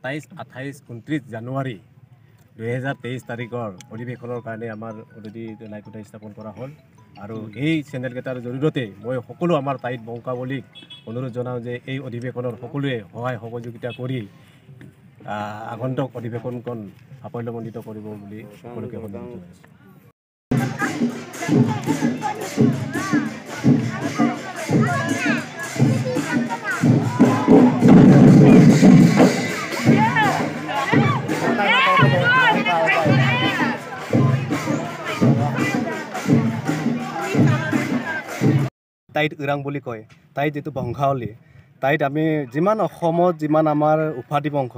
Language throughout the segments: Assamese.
27, 28, 29 জানুৱাৰী 2023 তাৰিখৰ অধিৱেশনৰ কাৰণে আমাৰ অলৰেডি লাইকোটা স্থাপন কৰা হ'ল আৰু এই চেনেলকেইটাৰ জৰিয়তে মই সকলো আমাৰ তাইত বংশাৱলীক অনুৰোধ জনাওঁ যে এই অধিৱেশনৰ সকলোৱে সহায় সহযোগিতা কৰি আগন্তুক অধিৱেশনখন সাফল্যমণ্ডিত কৰিব বুলি সকলোকে অনুৰোধ জনাইছোঁ। তাইত ইৰাং বুলি কয়, তাইত যিটো বংশাৱলী, তাইত আমি যিমান অসমত যিমান আমাৰ উপাধি বংশ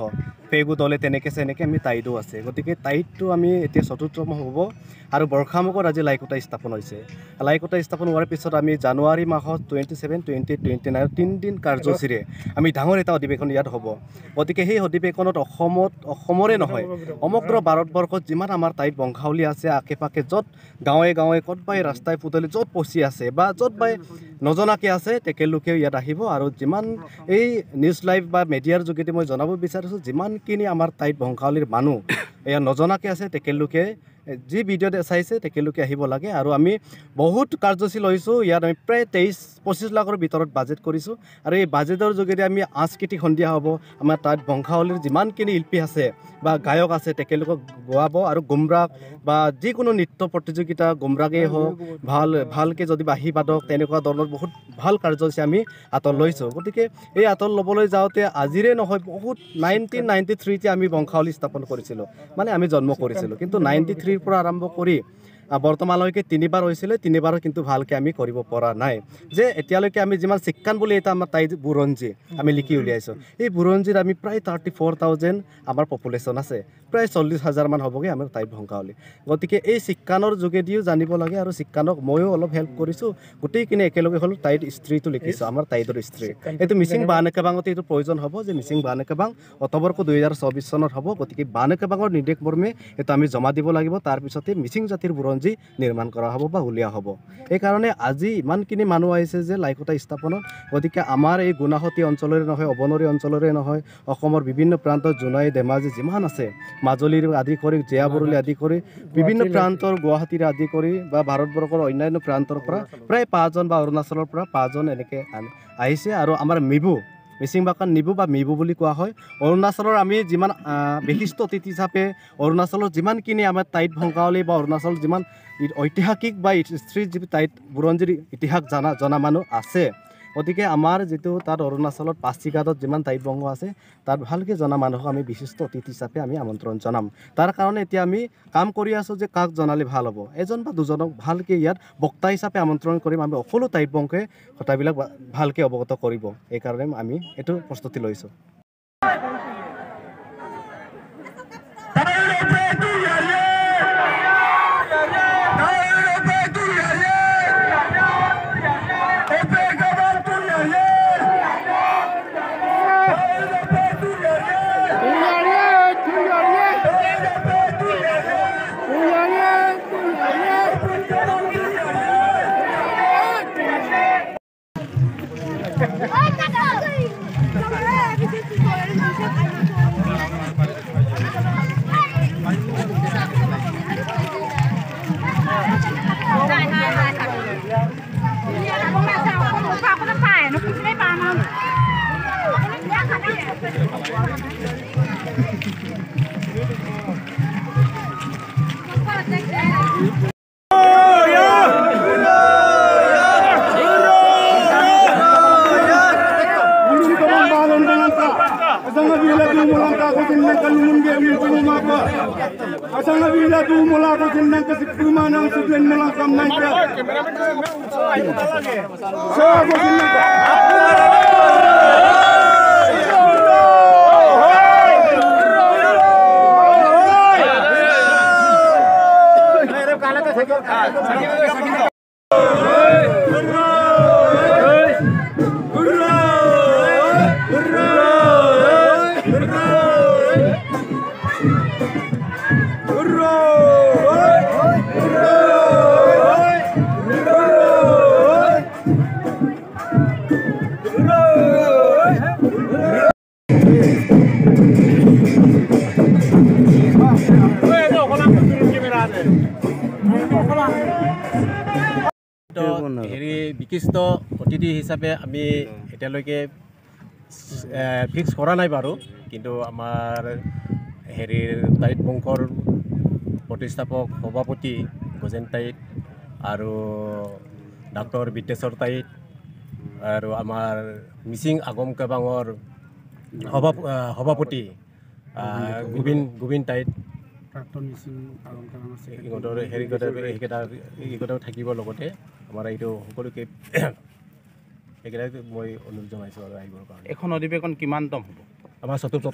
পেগু দলে তেনেকৈ চেনেকৈ আমি তাইতো আছে। গতিকে তাইতটো আমি এতিয়া চতুৰ্থম হ'ব আৰু বৰ্ষামুখত আজি লাইকোটা স্থাপন হৈছে। লাইকোটা স্থাপন হোৱাৰ পিছত আমি জানুৱাৰী মাহত 27, 28, 29 তিনিদিন কাৰ্যসূচীৰে আমি ডাঙৰ এটা অধিৱেশন ইয়াত হ'ব। গতিকে সেই অধিৱেশনত অসমৰে নহয় সমগ্ৰ ভাৰতবৰ্ষত যিমান আমাৰ তাইত বংশাৱলী আছে আশে পাশে য'ত গাঁৱে গাঁৱে ক'তবাই ৰাস্তাই পদূলি য'ত পচি আছে বা য'ত বাই নজনাকৈ আছে তেখেতলোকেও ইয়াত আহিব আৰু যিমান এই নিউজ লাইভ বা মিডিয়াৰ যোগেদি মই জনাব বিচাৰিছোঁ যিমানখিনি আমাৰ তাইত বংশাৱলীৰ মানুহ এয়া নজনাকৈ আছে তেখেতলোকে যি ভিডিঅ'ত চাইছে তেখেতলোকে আহিব লাগে আৰু আমি বহুত কাৰ্যসূচী লৈছোঁ। ইয়াত আমি প্ৰায় 23-25 লাখৰ ভিতৰত বাজেট কৰিছোঁ আৰু এই বাজেটৰ যোগেদি আমি সাংস্কৃতিক সন্ধিয়া হ'ব। আমাৰ তাত বংশাৱলীৰ যিমানখিনি শিল্পী আছে বা গায়ক আছে তেখেতলোকক গোৱাব আৰু গুমৰাগ বা যিকোনো নৃত্য প্ৰতিযোগিতা গুমৰাগেই হওক ভালকৈ যদি বাঁহী বাদক তেনেকুৱা ধৰণৰ বহুত ভাল কাৰ্যসূচী আমি হাতত লৈছোঁ। গতিকে এই হাতত ল'বলৈ যাওঁতে আজিৰে নহয় বহুত 1993 আমি বংশাৱলী স্থাপন কৰিছিলোঁ, মানে আমি জন্ম কৰিছিলোঁ, কিন্তু 93 পৰা আৰম্ভ কৰি বৰ্তমানলৈকে 3বাৰ হৈছিলে, 3বাৰো কিন্তু ভালকৈ আমি কৰিব পৰা নাই। যে এতিয়ালৈকে আমি যিমান চিক্কান বুলি এটা আমাৰ তাই বুৰঞ্জী আমি লিখি উলিয়াইছোঁ, এই বুৰঞ্জীত আমি প্ৰায় 34,000 আমাৰ পপুলেশ্যন আছে, প্ৰায় 40,000 মান হ'বগৈ আমাৰ তাইত বংশাৱলী। গতিকে এই চিক্কানৰ যোগেদিও জানিব লাগে আৰু চিক্কানক ময়ো অলপ হেল্প কৰিছোঁ। গোটেইখিনি একেলগে হ'লোঁ তাইত স্ত্ৰীটো লিখিছোঁ, আমাৰ তাইতৰ স্ত্ৰী। এইটো মিচিং বানেকেবাঙতে এইটো প্ৰয়োজন হ'ব যে মিচিং বানেকেবাং অক্টোবৰ 2024 চনত হ'ব। গতিকে বানেকেবাঙৰ নিৰ্দেশ মৰ্মে এইটো আমি জমা দিব লাগিব, তাৰপিছতে মিচিং জাতিৰ বুৰঞ্জী নিৰ্মাণ কৰা হ'ব বা উলিওৱা হ'ব। সেইকাৰণে আজি ইমানখিনি মানুহ আহিছে যে লাইকোটা স্থাপনত। গতিকে আমাৰ এই গুণাসতী অঞ্চলৰে নহয় অৱনৰী অঞ্চলৰে নহয় অসমৰ বিভিন্ন প্ৰান্তত জোনাই ধেমাজি যিমান আছে মাজুলীৰ আদি কৰি জীয়াবৰলী আদি কৰি বিভিন্ন প্ৰান্তৰ গুৱাহাটীৰ আদি কৰি বা ভাৰতবৰ্ষৰ অন্যান্য প্ৰান্তৰ পৰা প্ৰায় 5জন বা অৰুণাচলৰ পৰা 5জন এনেকৈ আহিছে। আৰু আমাৰ মিচিং ভাষাত নিবু বা মিবু বুলি কোৱা হয়। অৰুণাচলৰ আমি যিমান বিশিষ্ট অতিথি হিচাপে অৰুণাচলৰ যিমানখিনি আমাৰ তাইত বংশাৱলী বা অৰুণাচলৰ যিমান ঐতিহাসিক বা হিষ্ট্ৰীৰ যি তাইত বুৰঞ্জীৰ ইতিহাস জনা মানুহ আছে। গতিকে আমাৰ যিটো তাত অৰুণাচলত পাছিঘাটত যিমান তাইত বংশ আছে তাত ভালকৈ জনা মানুহক আমি বিশিষ্ট অতিথি হিচাপে আমি আমন্ত্ৰণ জনাম। তাৰ কাৰণে এতিয়া আমি কাম কৰি আছোঁ যে কাক জনালে ভাল হ'ব, এজন বা দুজনক ভালকৈ ইয়াত বক্তা হিচাপে আমন্ত্ৰণ কৰিম। আমি সকলো তাইত বংশে কথাবিলাক ভালকৈ অৱগত কৰিব, এইকাৰণে আমি এইটো প্ৰস্তুতি লৈছোঁ। বিশিষ্ট অতিথি হিচাপে আমি এতিয়ালৈকে ফিক্স কৰা নাই বাৰু কিন্তু আমাৰ হেৰিৰ তাইত বংশৰ প্ৰতিষ্ঠাপক সভাপতি গজেন তাইত আৰু ডক্টৰ বিদ্যেশ্বৰ তাইত আৰু আমাৰ মিচিং আগম কেবাঙৰ সভাপতি গোবিন তাইত প্ৰাক্তন মিচিং ইহঁতৰ এইকেইটাও থাকিব লগতে আমাৰ এইটো সকলোকে এইকেইটাক মই অনুৰোধ জনাইছোঁ আৰু আহিবৰ কাৰণে। এখন অধিৱেশন কিমানতম হ'ব? আমাৰ চতুৰ্থ